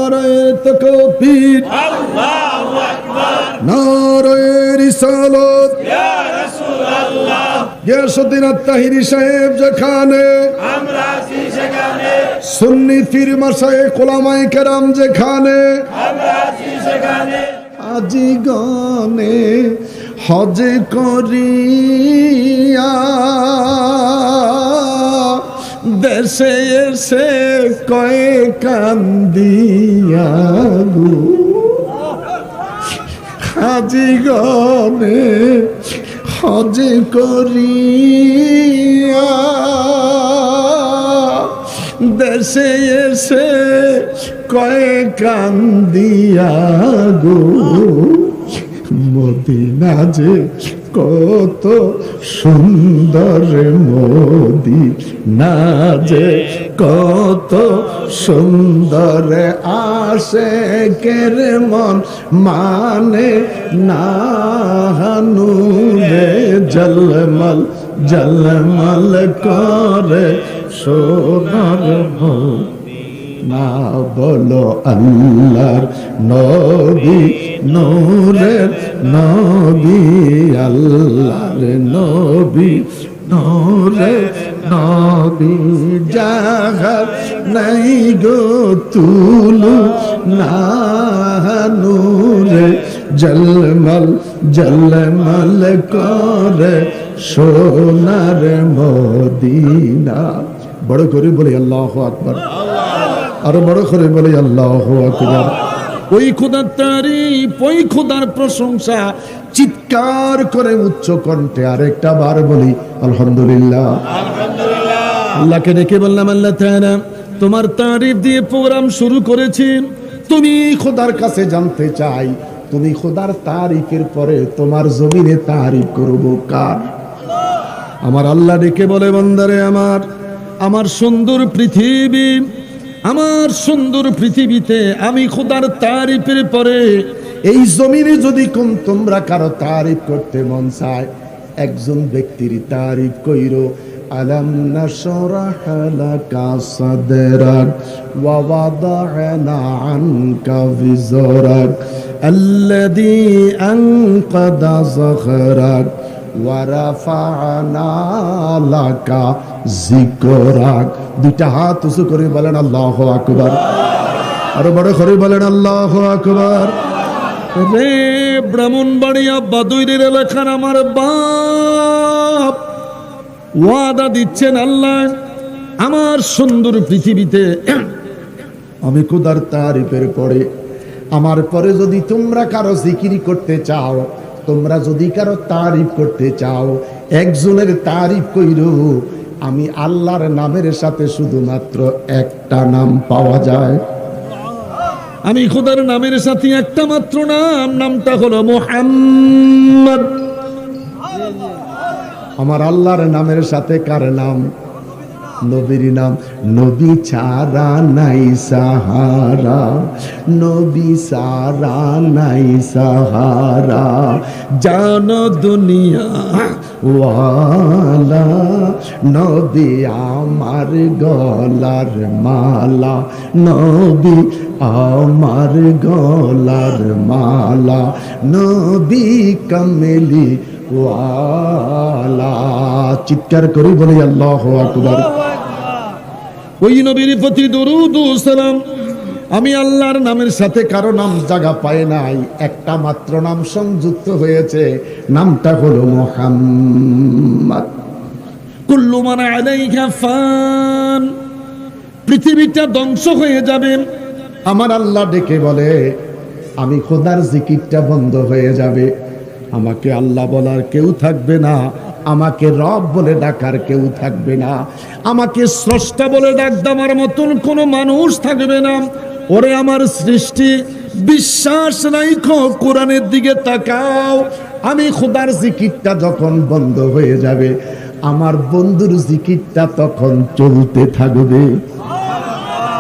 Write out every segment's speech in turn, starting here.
নারায়ে তাকবীর, আল্লাহু আকবার, নারায়ে রিসালাত, ইয়া রাসূলুল্লাহ। গিয়াসউদ্দিন আত-তাহিরি সাহেব যেখানে, আমরা আছি সেখানে। সুন্নি পীর মাশায়েখ উলামায়ে কেরাম যেখানে, আমরা আছি সেখানে। আজি গনে হজ করিয়া দেশে এসে কয়ে কান্দিয়া গো, আজি গনে হজ করিয়া দেশে এসে কয়ে কান্দিয়া গো, মদিনা যে কত সুন্দর, মদিনা যে কত সুন্দর, আশিকের মন মানে না, নূরে ঝলমল ঝলমল করে সোনার না। বলো আল্লাহর নবী, নূরের নবী, আল্লাহর নবী, নূরের নবী। জাহার নাই গো তুলু না, নূরে ঝলমল ঝলমল করে সোনার মদিনা। বড় করে বলি আল্লাহু আকবার, আরো বড় করে বলি আল্লাহু আকবার। ওই খোদার তারিফ, ওই খোদার প্রশংসা চিৎকার করে উচ্চ কণ্ঠে আরেকটা বার বলি আলহামদুলিল্লাহ। আল্লাহকে ডেকে বললাম, আল্লাহ তাআলা তোমার তারিফ দিয়ে প্রোগ্রাম শুরু করেছি। তুমি খোদার কাছে জানতে চাই, তুমি খোদার তারিফের পরে তোমার জমিনে তারিফ করব কার? আমার আল্লাহ ডেকে বলে, বান্দারে আমার, আমার সুন্দর পৃথিবী, আমার সুন্দর পৃথিবীতে আমি খোদার তারিফের পরে এই জমিনে যদি কোন তোমরা কারো তারিফ করতে মন চায়, একজন ব্যক্তির তারিফ কইরো। আলাম নাশরাহ লাকা সাদরাক ওয়া ওয়াদা'না আনকা বিজরাক আল্লাযী আনকাদা যখরাক ওয়া রাফা'না লাকা যিকরাক। দুইটা হাত উঁচু করে বলেন আল্লাহু আকবার, আরো বড় করে বলেন আল্লাহু আকবার। রে ব্রাহ্মণবাড়িয়া বাদুইরের এলাকার আমার বাপ ওয়াদা দিচ্ছেন, আল্লাহ আমার সুন্দর পৃথিবীতে আমি খোদার তারিফের পরে, আমার পরে যদি তোমরা কারো জিকির করতে চাও, তোমরা যদি কারো তারিফ করতে চাও, একজনের তারিফ কইরো। আমি আল্লাহর নামের সাথে শুধুমাত্র একটা নাম পাওয়া যায়। আমি খোদার নামের সাথে একটা মাত্র নাম, নামটা হলো মুহাম্মদ। আমার আল্লাহর নামের সাথে কার নাম? নবীর নাম। নবী ছাড়া নাই সাহারা, নবী ছাড়া নাই সাহারা, জানো দুনিয়া ওয়ালা, নবী আমার গলার মালা, নবী আমার গলার মালা, নবী কামেলি ওয়ালা। চিৎকার করে বলি আল্লাহু আকবার। ওই নবীর প্রতি দরুদ ও সালাম। আমি আল্লাহর নামের সাথে কারো নাম জায়গা পায় নাই, একটা মাত্র নাম সংযুক্ত হয়েছে, নামটা হলো মুহাম্মদ। কুল্লু মান আলাইহা ফান, পৃথিবীটা ধ্বংস হয়ে যাবে। আমার আল্লাহ ডেকে বলে, আমি খোদার জিকিরটা বন্ধ হয়ে যাবে, আমাকে আল্লাহ বলার কেউ থাকবে না, আমাকে রব বলে ডাকার কেউ থাকবে না, আমাকে স্রষ্টা বলে ডাক দেওয়ার মতন কোনো মানুষ থাকবে না। ওরে আমার সৃষ্টি, বিশ্বাস রাখো, কোরআনের দিকে তাকাও। আমি খোদার জিকিরটা যখন বন্ধ হয়ে যাবে, আমার বন্ধুর জিকিরটা তখন চলতে থাকবে।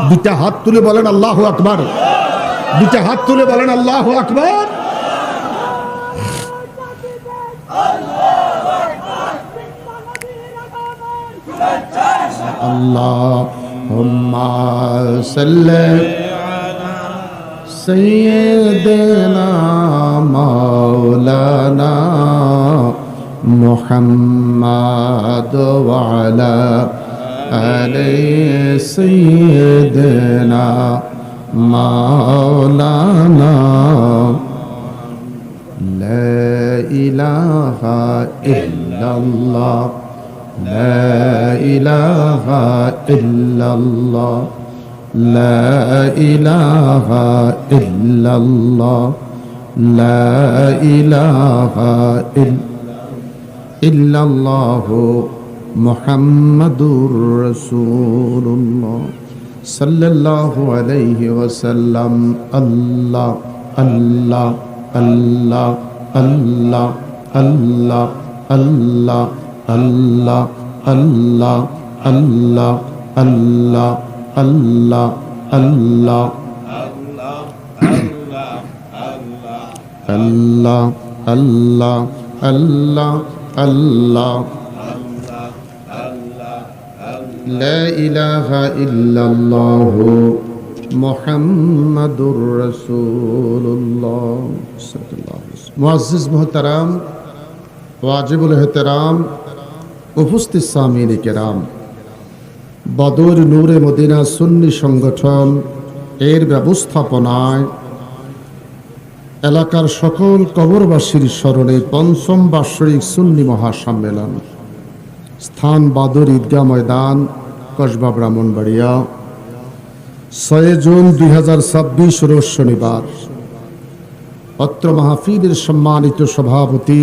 দুটা হাত তুলে বলেন আল্লাহু আকবার, দুটা হাত তুলে বলেন আল্লাহু আকবার। আল্লাহুম্মা সাল্লি سيدنا مولانا محمد وعلى آل سيدنا مولانا لا إله إلا الله لا إله إلا الله لا إله إلا الله لا إله إلا الله محمد رسول الله صلى الله عليه وسلم الله الله الله الله الله الله الله الله الله الله الله الله الله الله الله الله لا إله إلا الله محمد رسول الله صلى الله عليه وسلم মুআজ্জিজ মুহতারাম ওয়াজিবুল ইহতিরাম উপস্থিত সামিঈন কিরাম বদর নূরে মদিনা সুন্নি সংগঠন এর ব্যবস্থাপনায় এলাকার সকল কবরবাসীর স্মরণে পঞ্চম বার্ষিক সুন্নি মহাসম্মেলন স্থান বাদর ঈদগাহ ময়দান কসবা ব্রাহ্মণবাড়িয়া 6 জুন 2026 রোজ শনিবার অত্র মাহফিলের সম্মানিত সভাপতি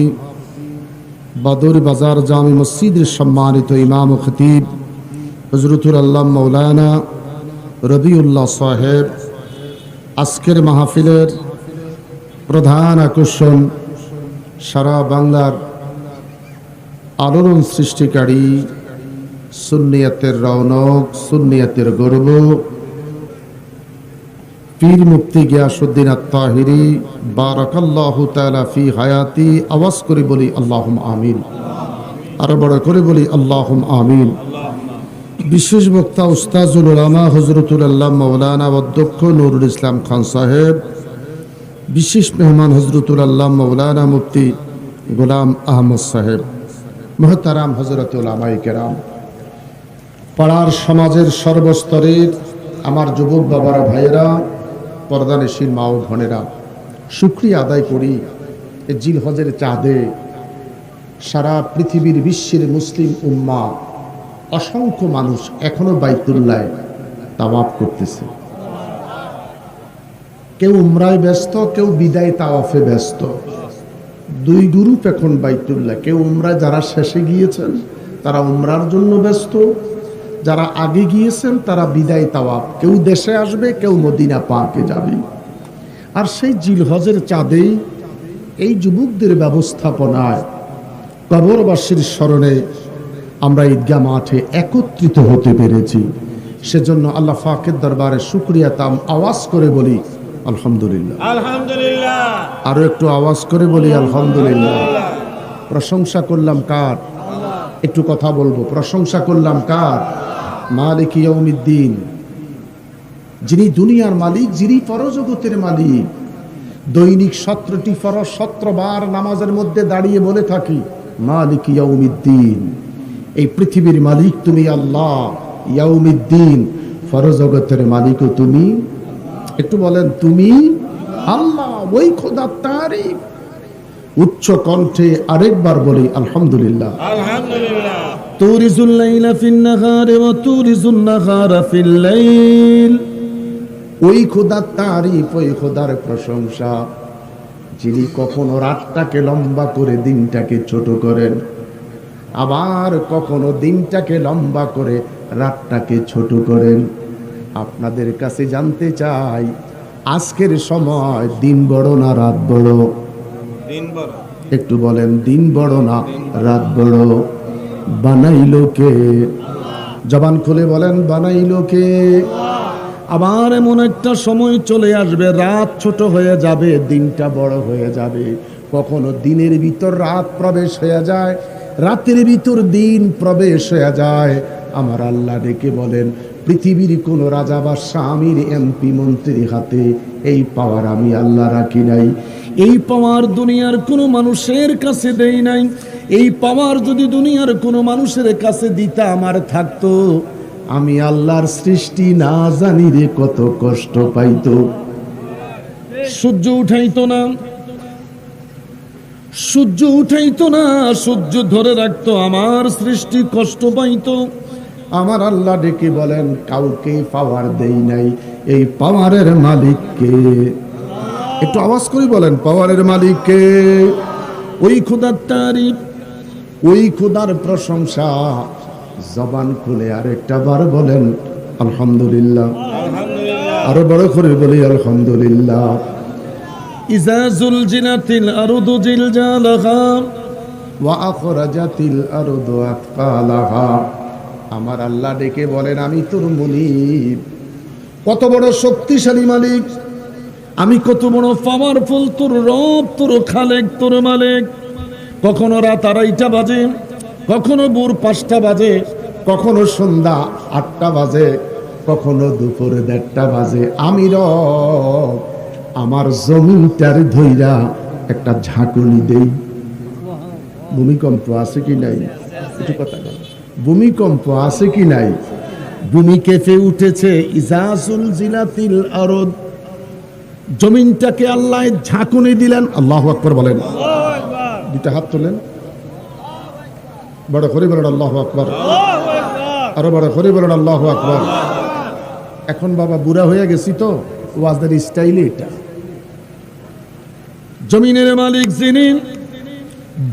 বাদর বাজার জামি মসজিদের সম্মানিত ইমাম ও খতিব হযরতুল আল্লাহ মাওলানা রবিউল্লাহ সাহেব আজকের মাহফিলের প্রধান আকর্ষণ সারা বাংলার আলোড়ন সৃষ্টিকারী সুন্নিয়াতের রৌনক সুন্নিয়াতের গর্ব পীর মুফতি গিয়াসউদ্দিন আত-তাহিরি বারাকাল্লাহু তাআলা ফি হায়াতি আওয়াজ করে বলি আল্লাহুম্মা আমিন আরো বড় করে বলি আল্লাহুম্মা আমিন বিশেষ বক্তা উস্তাজুল উলামা হযরতুল আল্লাহ মাওলানা অধ্যক্ষ নুরুল ইসলাম খান সাহেব বিশেষ মেহমান হযরতুল আল্লাহ মাওলানা মুফতি গোলাম আহমদ সাহেব মুহতারাম হযরত উলামায়ে কেরাম পাড়ার সমাজের সর্বস্তরের আমার যুবক বাবারা ভাইয়েরা পর্দানশীল মা ও বোনেরা শুকরিয়া আদায় করি এই জিলহজের চাঁদে সারা পৃথিবীর বিশ্বের মুসলিম উম্মা অসংখ্য মানুষ এখনো বাইতুল্লাহ তাওয়াফ করতেছে কেউ উমরায় ব্যস্ত কেউ বিদায় তাওয়াফে ব্যস্ত দুই গ্রুপ এখন বাইতুল্লাহ কেউ উমরায় যারা শেষে গিয়েছেন তারা উমরার জন্য ব্যস্ত যারা আগে গিয়েছেন তারা বিদায় তাওয়াফ কেউ দেশে আসবে কেউ মদিনা পাকে যাবে আর সেই জিলহজের চাঁদেই এই যুবকদের ব্যবস্থাপনায় কবরবাসীর স্মরণে আমরা ঈদগাহ মাঠে একত্রিত হতে পেরেছি সেজন্য আল্লাহ পাকের দরবারে শুকরিয়া তাম আওয়াজ করে বলি আলহামদুলিল্লাহ আলহামদুলিল্লাহ আরো একটু আওয়াজ করে বলি আলহামদুলিল্লাহ প্রশংসা করলাম কার একটু কথা বলবো প্রশংসা করলাম কার মালিক ইয়াউমিদ্দিন যিনি দুনিয়ার মালিক যিনি পরজগতের মালিক দৈনিক 17টি ফরজ 17 বার নামাজের মধ্যে দাঁড়িয়ে বলে থাকি মালিক ইয়াউমিদ্দিন এই পৃথিবীর মালিক তুমি আল্লাহ ইয়াউমিদ্দিন পরজগতের মালিকও তুমি একটু বলেন তুমি আল্লাহ ওই খোদার তারিফ উচ্চ কণ্ঠে আরেকবার বলি আলহামদুলিল্লাহ আলহামদুলিল্লাহ তুরিজুল লাইলা ফিন নাহারি ওয়া তুরিজুন নাহারা ফিল লাইল ওই খোদার তারিফ ওই খোদার প্রশংসা যিনি কখনো রাতটাকে লম্বা করে দিনটাকে ছোট করেন আবার কখনো দিনটাকে লম্বা করে রাতটাকে ছোট করেন আপনাদের কাছে জানতে চাই আজকের সময় দিন বড় না রাত বড় দিন বড় একটু বলেন দিন বড় না রাত বড় বানাইলো কে জবান খুলে বলেন বানাইলো কে আবার এমন একটা সময় চলে আসবে রাত ছোট হয়ে যাবে দিনটা বড় হয়ে যাবে কখনো দিনের ভিতর রাত প্রবেশ হয়ে যায় রাতের ভিতর দিন প্রবেশ হয়ে যায় আমার আল্লাহ ডেকে বলেন পৃথিবীর কোন রাজা বা স্বামীর এমপি মন্ত্রীর হাতে এই পাওয়ার আমি আল্লাহ রাখি নাই। এই পাওয়ার দুনিয়ার কোনো মানুষের কাছে দেই নাই। এই পাওয়ার যদি দুনিয়ার কোনো মানুষের কাছে দিতা আমার থাকতো, আমি আল্লাহর সৃষ্টি না জানি রে কত কষ্ট পাইতো। সূর্য উঠাইতো না, সূর্য উঠাইতো না, সূর্য ধরে রাখতো, আমার সৃষ্টি কষ্ট পাইতো। আমার আল্লাহ ডেকে বলেন কাউকে পাওয়ার দেই নাই, এই পাওয়ারের মালিককে। একটু আওয়াজ করে বলেন পাওয়ারের মালিককে। ওই খোদার তারিফ, ওই খোদার প্রশংসা। জবান খুলে আরেকটা বার বলেন আলহামদুলিল্লাহ। আরো বড় করে বলি আলহামদুলিল্লাহ। ইজা জুলজিলাতিল আরদু জিলজালাহা ওয়া আখরাজাতিল আরদু আতকালাহা। আমার আল্লাহ ডেকে বলেন আমি তোর মুনিব, কত বড় শক্তিশালী মালিক, আমি কত বড় পাওয়ারফুল, তোর রব, তোর খালেক, তোর মালিক। কখনো রাত 2:30 বাজে, কখনো ভোর 5টা বাজে, কখনো সন্ধ্যা 8টা বাজে, কখনো দুপুর 1:30 বাজে। আমি রব আমার জমিনটার ধইরা একটা ঝাঁকুনি দেই। ভূমিকম্প আছে কি নাই? একটু কথা বল, ভূমিকম্প আছে কি নাই? ভূমি কেঁপে উঠেছে। ইজাজুল জিলাতিল আরদ, জমিনটাকে আল্লাহ ঝাঁকুনি দিলেন। আল্লাহু আকবার বলেন। দুইটা হাত তোলেন, বড় করে বলেন আল্লাহু আকবার। আরো বড় করে বলেন আল্লাহু আকবার। এখন বাবা বুড়া হয়ে গেছি তো, ওয়াজের স্টাইল এটা। জমিনের মালিক যিনি,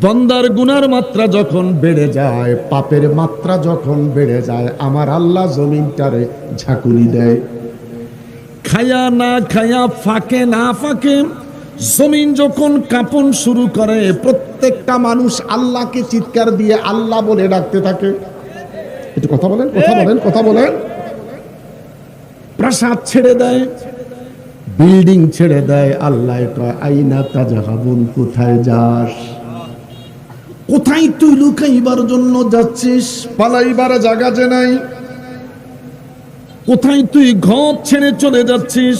বান্দার গুনার মাত্রা যখন বেড়ে যায়, পাপের মাত্রা যখন বেড়ে যায়, আমার আল্লাহ জমিনটারে ঝাঁকুনি দেয়। খায়া না খায়া, ফাঁকে না ফাঁকে, জমিন যখন কাঁপন শুরু করে, প্রত্যেকটা মানুষ আল্লাহকে চিৎকার দিয়ে আল্লাহ বলে ডাকতে থাকে। একটু কথা বলেন, কথা বলেন, কথা বলেন। প্রাসাদ ছেড়ে দেয়, বিল্ডিং ছেড়ে দেয়। আল্লাহ কয় আইনা তাজাহাবুন, কোথায় যাস? কোথায় তুই লুকাইবার জন্য যাচ্ছিস? পালাইবার জায়গা যে নাই। কোথায় তুই ঘর ছেড়ে চলে যাচ্ছিস?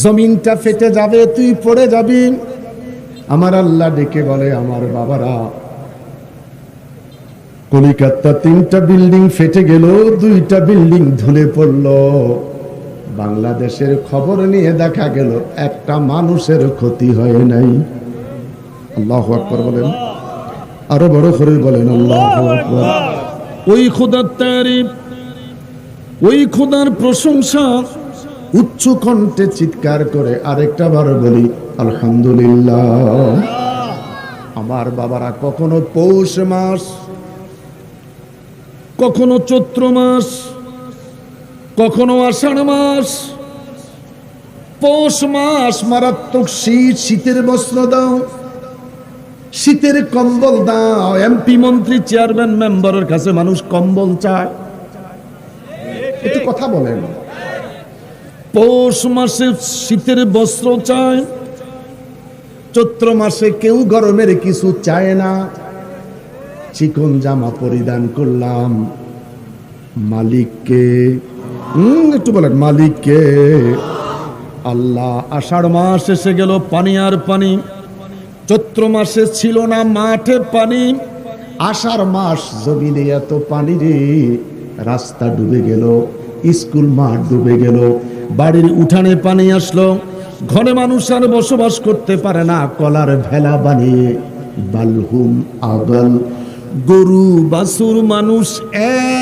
জমিনটা ফেটে যাবে, তুই পড়ে যাবি। আমার আল্লাহ ডেকে বলে আমার বাবারা, কলিকাতা 3টা বিল্ডিং ফেটে গেল, 2টা বিল্ডিং ধুলে পড়ল। বাংলাদেশের খবর নিয়ে দেখা গেল একটা মানুষের ক্ষতি হয় নাই। আল্লাহু আকবার বলেন, আরো বড় করে বলেন আল্লাহু আকবার। ওই খোদার তারিফ, ওই খোদার প্রশংসা। উচ্চ কণ্ঠে চিৎকার করে আরেকটা বার বলি আলহামদুলিল্লাহ। আমার বাবারা, কখনো পৌষ মাস, কখনো চৈত্র মাস, কখনো আষাঢ় মাস। পৌষ মাস মারাত্মক শীত, শীতের বস্ত্র দাও, শীতের কম্বল দাও। এমপি মন্ত্রী চেয়ারম্যান মেম্বারের কাছে মানুষ কম্বল চায়। একটু কথা বলেন। পৌষ মাসে শীতের বস্ত্র চায়, চৈত্র মাসে কেউ গরমের কিছু চায় না। চিকন জামা পরিধান করলাম মালিককে। একটু বলেন মালিককে। আল্লাহ। আষাঢ় মাস এসে গেল, পানি আর পানি। চৈত্র মাসে ছিল না মাঠে পানি, আষাঢ় মাস জমিনে এত পানি রে, রাস্তা ডুবে গেল, স্কুল মাঠ ডুবে গেল, বাড়ির উঠানে পানি আসলো, ঘরে মানুষ আর বসবাস করতে পারে না। কলার ভেলা বানিয়ে বালহুম আগল, গরু বাছুর মানুষ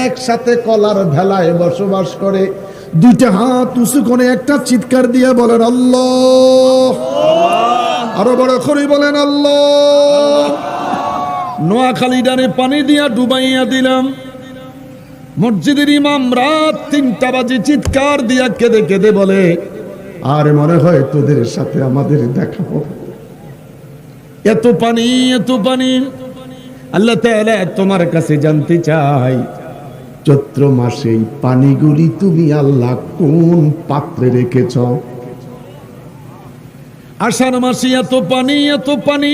একসাথে কলার ভেলায় বসবাস করে। 2টা হাত উঁচু করে একটা চিৎকার দিয়ে বলেন আল্লাহ। আরো বড় করে বলেন আল্লাহ। নোয়াখালী ডানে পানি দিয়া ডুবাইয়া দিলাম। মসজিদের ইমাম রাত 3টা বাজে চিৎকার দিয়া কেঁদে কেঁদে বলে, আর মনে হয় তোদের সাথে আমাদের দেখা হবে। এত পানি, এত পানি। আল্লাহ তাআলা তোমার কাছে জানতে চাই, চৈত্র মাসে পানিগুলি তুমি আল্লাহ কোন পাত্রে রেখেছ? আষাঢ় মাসে এত পানি, এত পানি,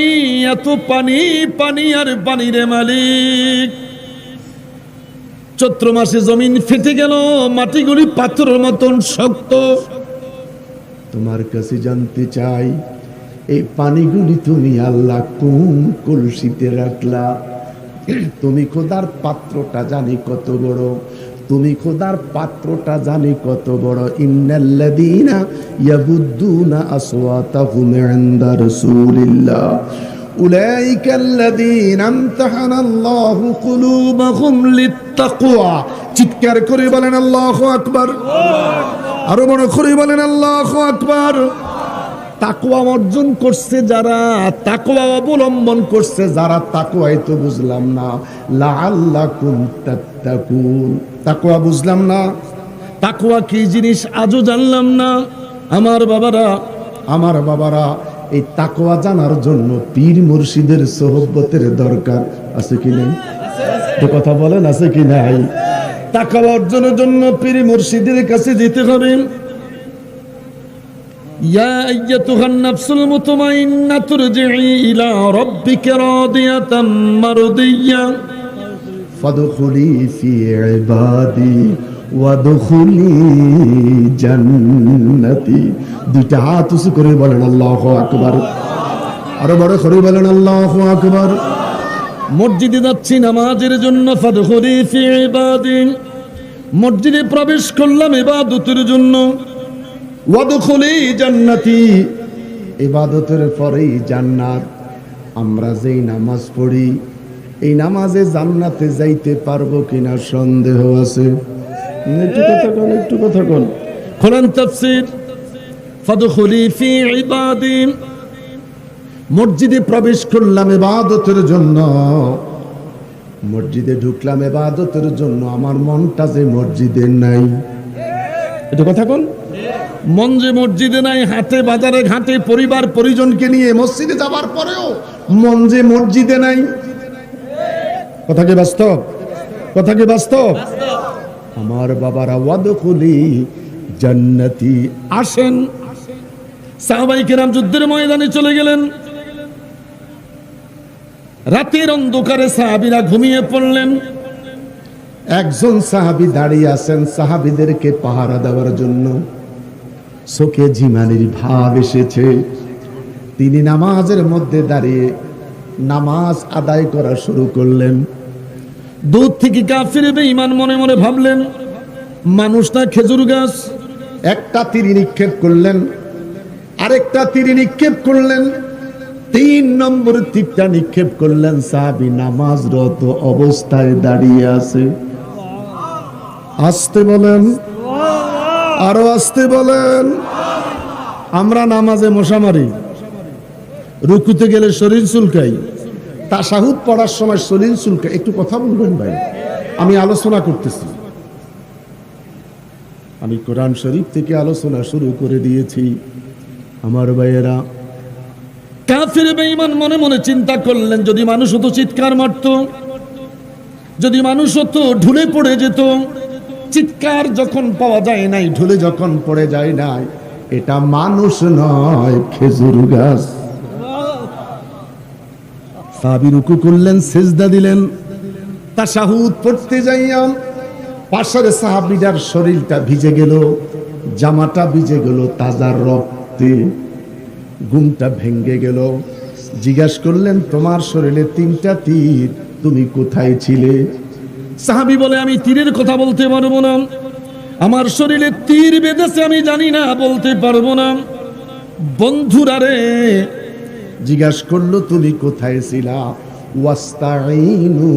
এত পানি, পানি আর পানি রে মালিক। চৈত্র মাসে জমিন ফেটে গেল, মাটিগুলি পাথরের মতন শক্ত। তোমার কাছে জানতে চাই, এই পানিগুলি তুমি আল্লাহ কোন কলসিতে রাখলা? তুমি খোদার পাত্রটা জানি কত বড়, তুমি খোদার পাত্রটা জানি কত বড়। ইন্নাল্লাযীনা ইয়াগুদ্দুনা আসওয়াতাহুম ইনদা রাসূলিল্লাহ উলাইকাল্লাযীনা আমতাহানাল্লাহু কুলুবাহুম লিত্তাকওয়া। চিৎকার করে বলেন আল্লাহু আকবার। আরো বড় করে বলেন আল্লাহু আকবার। তাকওয়া অর্জন করছে যারা, তাকওয়া অবলম্বন করছে যারা, তাকওয়াই তো বুঝলাম না। লাআল্লাকুম তাত্তাকুন, তাকওয়া বুঝলাম না। তাকওয়া কি জিনিস আজও জানলাম না। আমার বাবারা, এই তাকওয়া জানার জন্য পীর মুর্শিদের সোহবতের দরকার আছে কি নাই? তো কথা বলেন, আছে কি নাই? তাকওয়া অর্জনের জন্য পীর মুর্শিদের কাছে যেতে হবে। ইয়া আইয়াতুহান নাফসুল মুতমাইন্নাতু ইরজিই ইলা রাব্বিকা রাদিয়াতাম মারদিয়্যা ফাদখুলি ফি ইবাদি ওয়াদখুলি জান্নাতি। দুইটা হাত উঁচু করে বলেন আল্লাহু আকবার। আরো বড় করে বলেন আল্লাহু আকবার। মসজিদে যাচ্ছি নামাজের জন্য, ফাদখুলি ফি ইবাদি, মসজিদে প্রবেশ করলাম ইবাদতের জন্য। ওয়াদখুলি জান্নাতি, ইবাদতের পরেই জান্নাত। আমরা যেই নামাজ পড়ি, এই নামাজে জান্নাতে যাইতে পারবো কিনা সন্দেহ আছে। একটু কথা কোন কোরআন তাফসীর। ফাদখুলি ফি ইবাদি, মসজিদে প্রবেশ করলাম ইবাদতের জন্য, মসজিদে ঢুকলাম ইবাদতের জন্য। আমার মনটা যে মসজিদে নাই, এটা কথা কোন। মন যে মসজিদে নাই, হাটে বাজারে ঘাটে পরিবার পরিজনকে নিয়ে মসজিদে যাবার পরেও মন যে মসজিদে নাই। কথা কি বাস্তব? কথা কি বাস্তব? আমার বাবারা, ওয়াদখুলি জান্নাতি। আসেন, সাহাবায়ে কেরাম যুদ্ধের ময়দানে চলে গেলেন। রাতের অন্ধকারে সাহাবীরা ঘুমিয়ে পড়লেন। একজন সাহাবী দাঁড়িয়ে আছেন সাহাবীদেরকে পাহারা দেওয়ার জন্য। চোখে ঝিমানির ভাব এসেছে। তিনি নামাজের মধ্যে দাঁড়িয়ে নামাজ আদায় করা শুরু করলেন। দূর থেকে কাফির বেঈমান মনে মনে ভাবলেন, মানুষটা খেজুর গাছ। একটা তীর নিক্ষেপ করলেন, আরেকটা তীর নিক্ষেপ করলেন, 3 নম্বর তীরটা নিক্ষেপ করলেন। সাহাবী নামাজরত অবস্থায় দাঁড়িয়ে আছে। আসতে বলেন, আরো আসতে বলেন। আমরা নামাজে মশা মারি, রুকুতে গেলে শরীর চুলকাই, তাশাহুদ পড়ার সময় শরীর চুলকাই। একটু কথা বলবেন ভাই, আমি আলোচনা করতেছি। আমি কোরআন শরীফ থেকে আলোচনা শুরু করে দিয়েছি। আমার ভাইয়েরা, কাফির বেঈমান মনে মনে চিন্তা করলেন, যদি মানুষ হতো চিৎকার মারত, যদি মানুষ হতো ঢুলে পড়ে যেত। চিৎকার যখন পাওয়া যায় নাই, ঢুলে যখন পড়ে যায় নাই, এটা মানুষ নয়, খেজুর গাছ। সাহাবী রুকু করলেন, সিজদা দিলেন। তাশাহুদ পড়তে যাইয়া পাশের সাহাবীটার শরীরটা ভিজে গেল, জামাটা ভিজে গেল তাজা রক্তে, ঘুমটা ভেঙে গেল। জিজ্ঞাসা করলেন, তোমার শরীরে 3টা তীর, তুমি কোথায় ছিলে? সাহাবী বলে, আমি তীরের কথা বলতে পারবো না, আমার শরীরে তীর বেঁধেছে, আমি জানি না, বলতে পারবো না। বন্ধুরা রে, জিজ্ঞাসা করলো, তুমি কোথায় ছিলা? ওয়াস্তাঈনু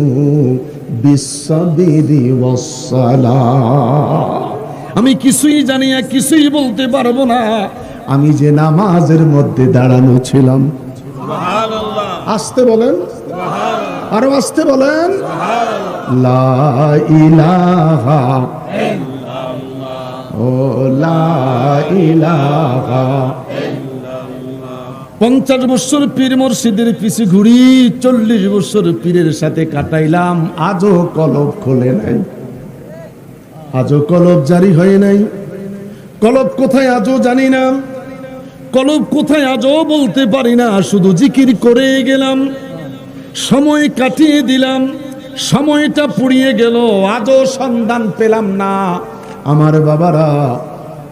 বিসসাবরি ওয়াসসালাহ। আমি কিছুই জানি না, কিছুই বলতে পারবো না, আমি যে নামাজের মধ্যে দাঁড়ানো ছিলাম। সুবহানাল্লাহ। আসতে বলেন, আরো আসতে বলেন। লা ইলাহা ইল্লাল্লাহ, ও লা ইলাহা। 50 বছর পীর মুর্শিদের পিছে ঘুরি, 40 বছর পীরের সাথে কাটাইলাম, আজও কলব খোলে নাই, আজও কলব জারি হয় নাই। কলব কোথায় আজও জানি না, কলব কোথায় আজও বলতে পারি না। শুধু জিকির করে গেলাম, সময় কাটিয়ে দিলাম, সময়টা পুড়িয়ে গেল, আজও সন্ধান পেলাম না। আমার বাবারা,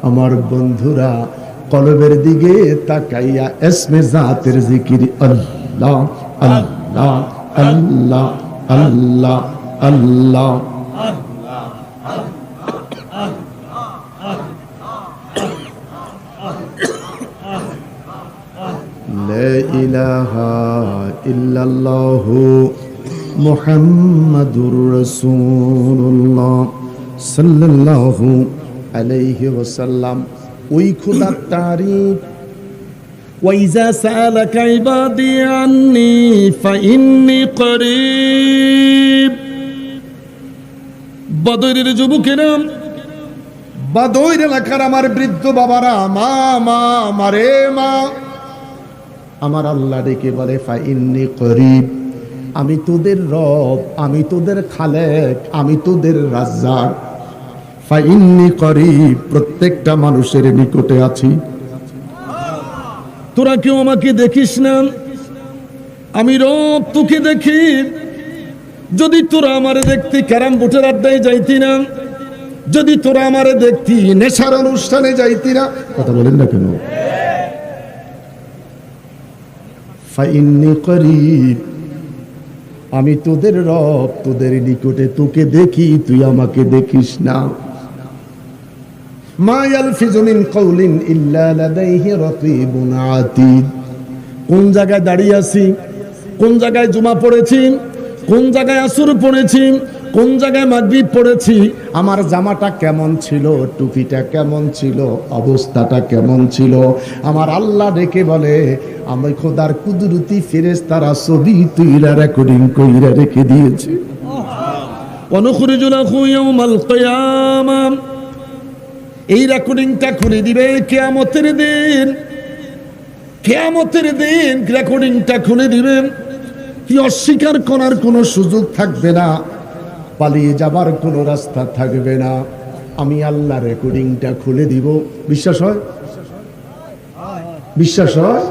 আমার বন্ধুরা, কলবের দিকে তাকাইয়া ইসমে জাতের জিকির আল্লাহ আল্লাহ আল্লাহ আল্লাহ আল্লাহ লা ইলাহা ইল্লাল্লাহু মুহাম্মাদুর রাসূলুল্লাহ সাল্লাল্লাহু আলাইহি ওয়াসাল্লাম। ওই খোদার তারিফ, ওয়াইজা সালাকা ইবাদি আন্নি ফাইন্নী করিব। বদরের যুবকেরা, বদর এলাকার আমার বৃদ্ধ বাবারা, মা মা মারে মা, আমার আল্লাহ ডেকে বলে ফাইন্নী করিব, আমি তোদের রব, আমি তোদের খালেক, আমি তোদের রাজ্জাক। ফাইন্নী করিব, প্রত্যেকটা মানুষের নিকটে আছি। তোরা কেউ আমাকে দেখিস না, আমি রব তোকে দেখি। যদি তোরা আমারে দেখতি ক্যারাম বোর্ডের আড্ডায় যাইতি না, যদি তোরা আমারে দেখতি নেশার অনুষ্ঠানে যাইতি না। কথা বলেন না কেন? ফাইন্নী করিব, আমি তোদের রব, তোদের নিকটে, তোকে দেখি, তুই আমাকে দেখিস না। মা ইয়ালফিজু মিন কাওলিন ইল্লা লাদাইহি রাকিবুন আতীদ। কোন জায়গায় দাঁড়িয়ে আছি, কোন জায়গায় জুমা পড়েছি, কোন জায়গায় আসর পড়েছি, কোন জায়গায় মাগরিব পড়েছি, আমার জামাটা কেমন ছিল, টুপিটা কেমন ছিল, অবস্থাটা কেমন ছিল, আমার আল্লাহ ডেকে বলে আমি খোদার কুদরতি ফেরেশতারা ছবি তুইলা রেকর্ডিং কইরা রেখে দিয়েছে। অনুখরিজু লাহু ইয়াউমাল কিয়ামাহ, এই রেকর্ডিংটা খুলে দিবে কিয়ামতের দিন। কিয়ামতের দিন রেকর্ডিংটা খুলে দিবে, কি অস্বীকার করার কোনো সুযোগ থাকবে না, পালিয়ে যাবার কোনো রাস্তা থাকবে না। আমি আল্লাহ রেকর্ডিংটা খুলে দিব। বিশ্বাস হয়? বিশ্বাস হয়?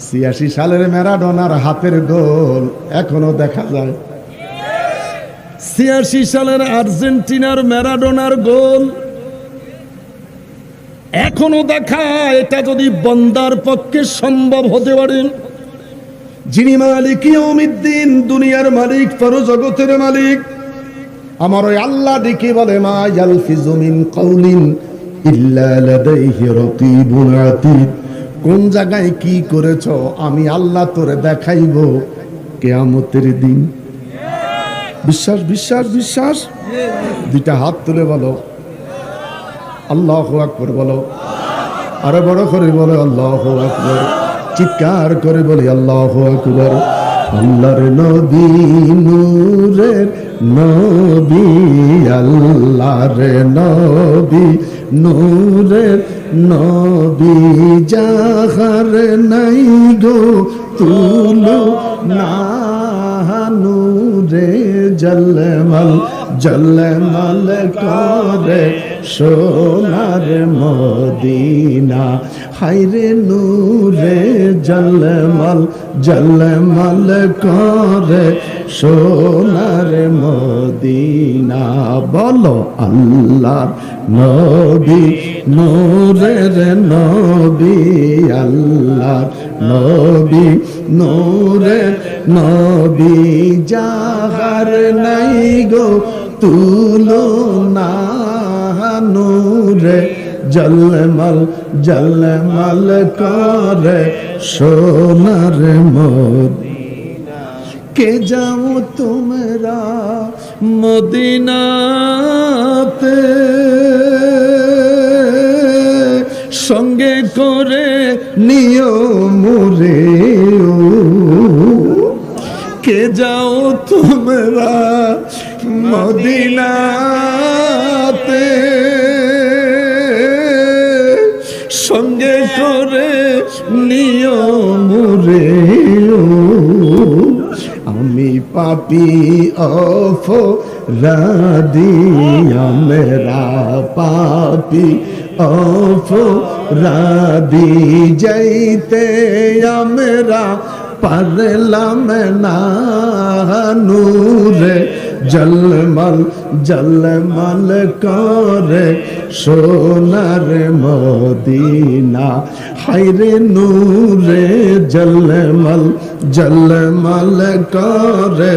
৮৬ সালের ম্যারাডোনার হাতের গোল এখনো দেখা যায়। ৮৬ সালের আর্জেন্টিনার ম্যারাডোনার গোল এখনো দেখা। এটা যদি বান্দার পক্ষে সম্ভব হতে পারে, যিনি মালিক ইয়াউমিদ্দিন, দুনিয়ার মালিক, পরজগতের মালিক, আমার ওই আল্লাহ ডেকে বলে মা ইয়ালফিজু মিন কাওলিন ইল্লা লাদাইহি রাকিবুন আতীদ। কোন জায়গায় কি করেছো আমি আল্লাহ তোরে দেখাইব কিয়ামতের দিন। বিশ্বাস বিশ্বাস বিশ্বাস? দুইটা হাত তুলে বলো আল্লাহু আকবার, বলো আরো বড় করে বলো আল্লাহু আকবার, চিৎকার করে বলি আল্লাহু আকবার। আল্লাহর নবী নূরের নবী, আল্লাহর নবী নূরের নবী, যাহার নাই গো তুলনা, নূরে জলমল জলমল করে সোনার মদিনা। হায়রে নূরে জলমল জলমল করে সোনার মদিনা। বলো আল্লাহর নবী নূরের নবী, আল্লাহর নবী নূরের নবী, যাহার নাই গো তুলনা, নূরে জলমল জলমল করে সোনার মদিনা। কে যাও তোমরা মদিনাতে, সঙ্গে করে নিও মুরে। কে যাও তোমরা মদিনাতে, সঙ্গে করে নিও মুরে। আমি পাপী অপরাধী, আমরা পাপী অপরাধী, যাইতে আমরা পারলাম না নূরে জলমল জলমল করে সোনার মদিনা হায়রে নূরে জলমল জলমল করে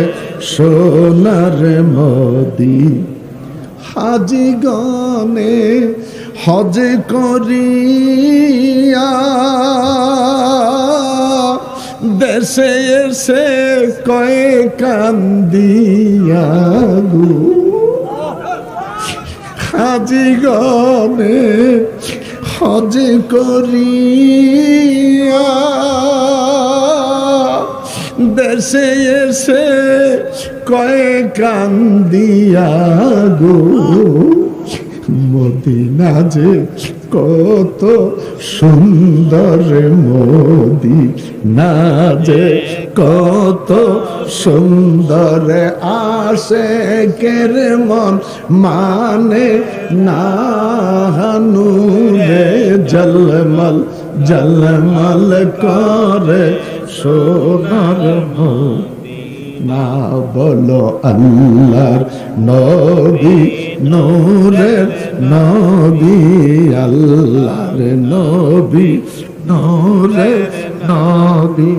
সোনার মদিনা হাজি গনে হজ করিয়া দেশে এসে কয়ে কান্দিয়া গো হাজি গনে হজ করিয়া দেশে এসে কয়ে কান্দিয়া গো মদিনা যে কত সুন্দর মদিনা যে কত সুন্দর আশিকের মন মানে না নূরে জলমল জলমল করে সোনার না বলো আল্লাহর নবী নূরের নবী আল্লাহর নবী নূরের নবী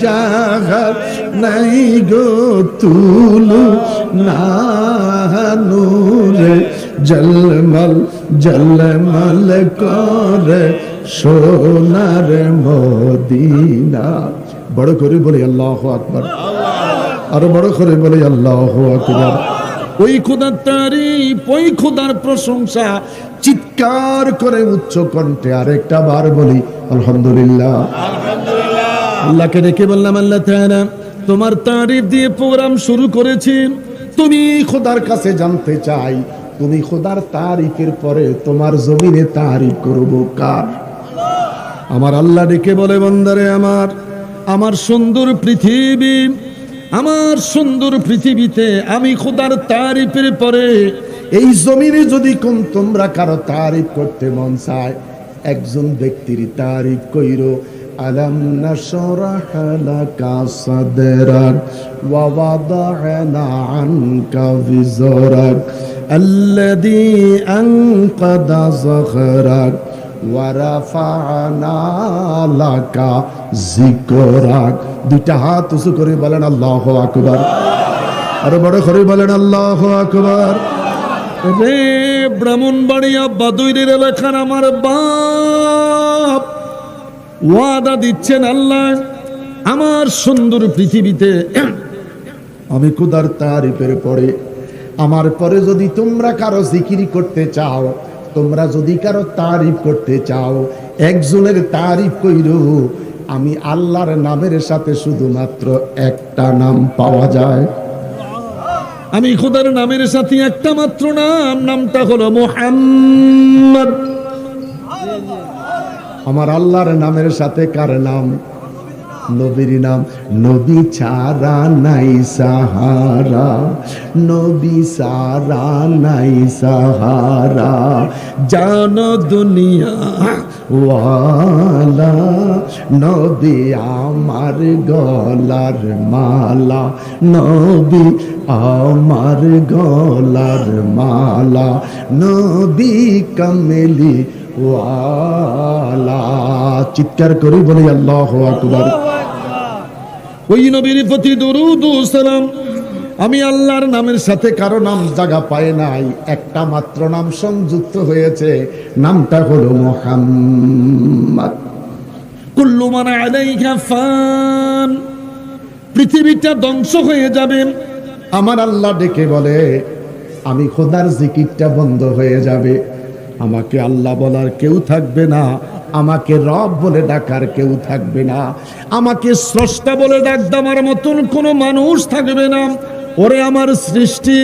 জাগার নাই গো তুলু না নূরে জলমল জলমল করে সোনার মদিনা বড় করে বলি আল্লাহু আকবার আরো বড় করে বলি আল্লাহু আকবার ওই খোদার তারিফ ওই খোদার প্রশংসা চিৎকার করে উচ্চ কণ্ঠে আরেকটা বার বলি আলহামদুলিল্লাহ আল্লাহকে ডেকে বললাম আল্লাহ তাআলা তোমার তারিফ দিয়ে প্রোগ্রাম শুরু করেছি তুমি খোদার কাছে জানতে চাই তুমি খোদার তারিফের পরে তোমার জমিনে তারিফ করব কার আমার আল্লাহ ডেকে বলে বান্দারে আমার সুন্দর পৃথিবী আমার সুন্দর পৃথিবীতে আমি খোদার তারিফের পরে এই জমিনে যদি কোন তোমরা কারো তারিফ করতে মন চায় একজন ব্যক্তির তারিফ কইরো আলাম নাশরাহ লাকা সাদরাক ওয়া ওয়াদা'না আনকা বিজরাক আল্লাযী আনকাদা যখরাক ওয়া রাফা'না লাকা যিকরাক দুইটা হাত উঁচু করে বলেন আল্লাহু আকবার আরো বড় করে বলেন আল্লাহু আকবার রে ব্রাহ্মণবাড়িয়া বাদুইরের এলাকার আমার বাপ ওয়াদা দিচ্ছেন আল্লাহ আমার সুন্দর পৃথিবীতে আমি খোদার তারিফের পরে আমার পরে যদি তোমরা কারো জিকির করতে চাও তোমরা যদি কারো তারিফ করতে চাও একজনের তারিফ কইরো আমি আল্লাহর নামের সাথে শুধুমাত্র একটা নাম পাওয়া যায় আমি খোদার নামের সাথে একটা মাত্র নামটা হলো মুহাম্মদ আমার আল্লাহর নামের সাথে কার নাম নবীর নাম নবী ছাড়া নাই সাহারা নবী ছাড়া নাই সাহারা জানো দুনিয়া ওয়ালা নবী আমার গলার মালা নবী আমার গলার মালা নবী কামেলি ওয়ালা চিৎকার করি বলি আল্লাহু আকবার ওই নবীর প্রতি দরুদ ও সালাম আমি আল্লাহর নামের সাথে কারো নাম জায়গা পায় নাই একটা মাত্র নাম সংযুক্ত হয়েছে নামটা হলো মুহাম্মদ কুল্লু মান আলাইহা ফান পৃথিবীটা ধ্বংস হয়ে যাবে আমার আল্লাহ ডেকে বলে আমি খোদার জিকিরটা বন্ধ হয়ে যাবে আমাকে আল্লাহ বলার কেউ থাকবে না আমাকে রব বলে ডাকার কেউ থাকবে না আমাকে স্রষ্টা বলে ডাক দেওয়ার মতন কোনো মানুষ থাকবে না ওরে আমার সৃষ্টি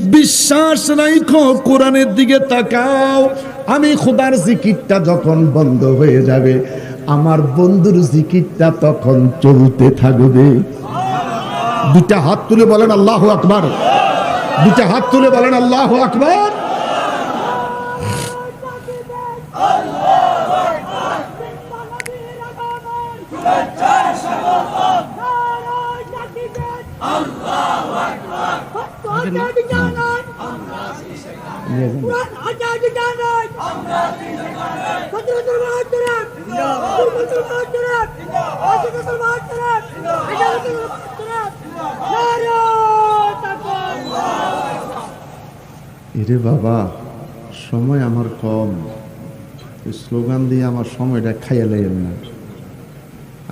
বিশ্বাস রাখো কোরআনের দিকে তাকাও আমি খোদার জিকিরটা যখন বন্ধ হয়ে যাবে আমার বন্ধুর জিকিরটা তখন চলতে থাকবে দুটা হাত তুলে বলেন আল্লাহু আকবার দুটা হাত তুলে বলেন আল্লাহু আকবার এরে বাবা, সময় আমার কম, এই স্লোগান দিয়ে আমার সময়টা খাইয়া লাইয়েন না।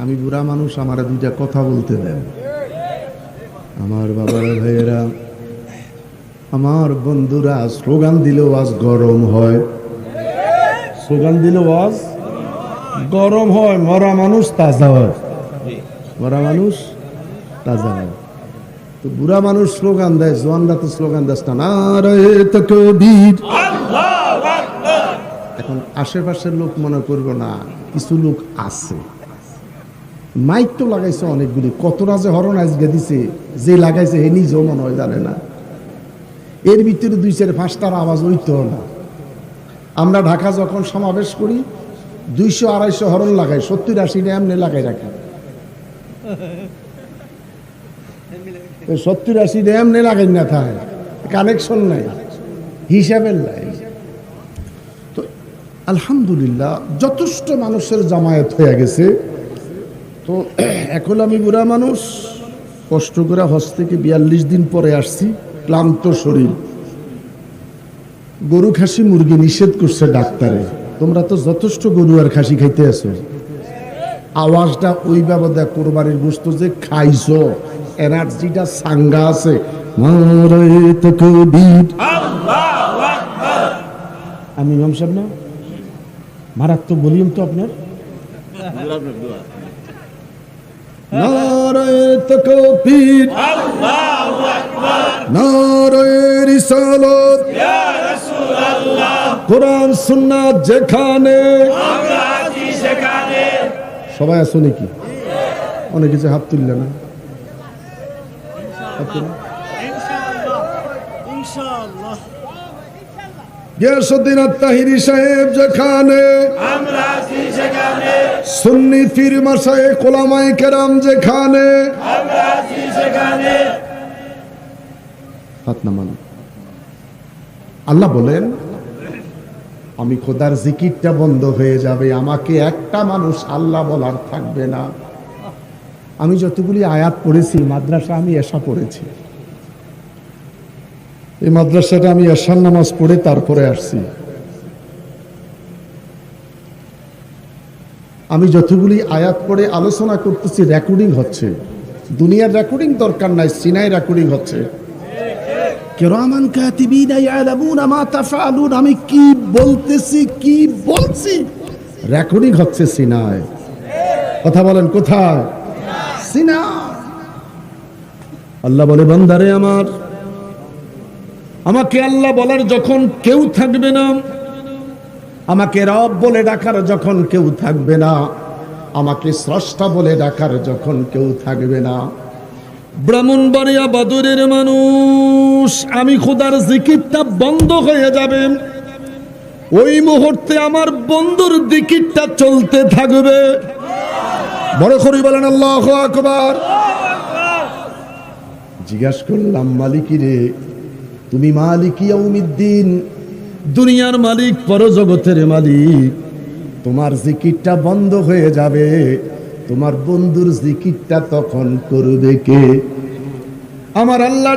আমি বুড়া মানুষ, আমার দুইটা কথা বলতে দেন। আমার বাবার ভাইয়েরা, আমার বন্ধুরা, স্লোগান দিলেও আজ গরম হয়, স্লোগান দিলেও আজ গরম হয়। মরা মানুষ তাজা হয়, মরা মানুষ তাজা হয়। তো বুড়া মানুষ স্লোগান দেয়, জওয়ানরা তো স্লোগান দেয় না, নারায়ে তাকবীর। এখন আশেপাশের লোক মনে করবো না, কিছু লোক আছে, মাইক তো লাগাইছে অনেকগুলি, কতটা যে হরণ আজকে দিছে, যে লাগাইছে হে নিজেও মনে হয় জানে না। এর ভিতরে 2-4-5টার আওয়াজ হইতো না। আমরা ঢাকা যখন সমাবেশ করি 200-250 হরণ লাগাই, 70-80 এমনি লাগাই রাখি, 70-80 এমনি লাগাই না, থাকে কানেকশন নাই, হিসাবের নাই। তো আলহামদুলিল্লাহ যথেষ্ট মানুষের জামায়াত হয়ে গেছে। তো এখন আমি বুড়া মানুষ, কষ্ট করে হজ থেকে 42 দিন পরে আসছি, ক্লান্ত শরীর। গরু খাসি মুরগি নিষেধ করছে ডাক্তারে, তোমরা তো যথেষ্ট গরু আর খাসি খাইতে আছো, আওয়াজটা ওই বাবদা কোরবানির গোশত যে খাইছো, এনার্জিটা সাঙ্গা আছে। নারায়ে তাকবীর, আমি ইমাম সাহেব না, মারাত্মক ভলিউম তো আপনার। নারায়ে তাকবীর, আল্লাহু আকবার, নারায়ে রিসালাত, ইয়া রাসূলুল্লাহ। কোরআন সুন্নাত যেখানে, আমরা আছি সেখানে। সবাই আছো নাকি? অনেক কিছু হাত তুললে না, ইনশাআল্লাহ ইনশাআল্লাহ। গিয়াসউদ্দিন আত-তাহিরি সাহেব যেখানে, আমরা আছি সেখানে। সুন্নি পীর মাশায়েখ উলামায়ে কেরাম যেখানে, আমরা আছি সেখানে। হাত নামান। আল্লাহ বলেন, আমি খোদার জিকিরটা বন্ধ হয়ে যাবে, আমাকে একটা মানুষ আল্লাহ বলার থাকবে না। আমি যতগুলি আয়াত পড়েছি, মাদ্রাসা আমি এশা পড়েছি, এই মাদ্রাসাটা আমি এশার নামাজ পড়ে তারপরে আসছি। আমি যতগুলি আয়াত পড়ে আলোচনা করতেছি, রেকর্ডিং হচ্ছে। দুনিয়ার রেকর্ডিং দরকার নাই, সিনাই রেকর্ডিং হচ্ছে। কিরামান কাতিবিনা ইয়ালামুনা মা তাফআলুন, আমি কি বলতেছি, কি বলছি, রেকর্ডিং হচ্ছে সিনায়। কথা বলেন কোথায়? সিনা। আল্লাহ বলে, বান্দারে আমার, আমাকে আল্লাহ বলার যখন কেউ থাকবে না, আমাকে রব বলে ডাকার যখন কেউ থাকবে না, আমাকে স্রষ্টা বলে ডাকার যখন কেউ থাকবে না, ব্রাহ্মণবাড়িয়া বাদুরের মানুষ, আমি খোদার জিকিরটা বন্ধ হয়ে যাবে, ওই মুহূর্তে আমার বন্ধুর জিকিরটা চলতে থাকবে। বড় করে বলেন আল্লাহু আকবার। জিজ্ঞাসা করলাম, মালিকি রে, তুমি মালিক ইয়াউমিদ্দিন, দুনিয়ার মালিক, পরজগতের মালিক, তোমার জিকিরটা বন্ধ হয়ে যাবে, তোমার বন্ধুর জিকিরটা তখন করবে কে? আমার আল্লাহ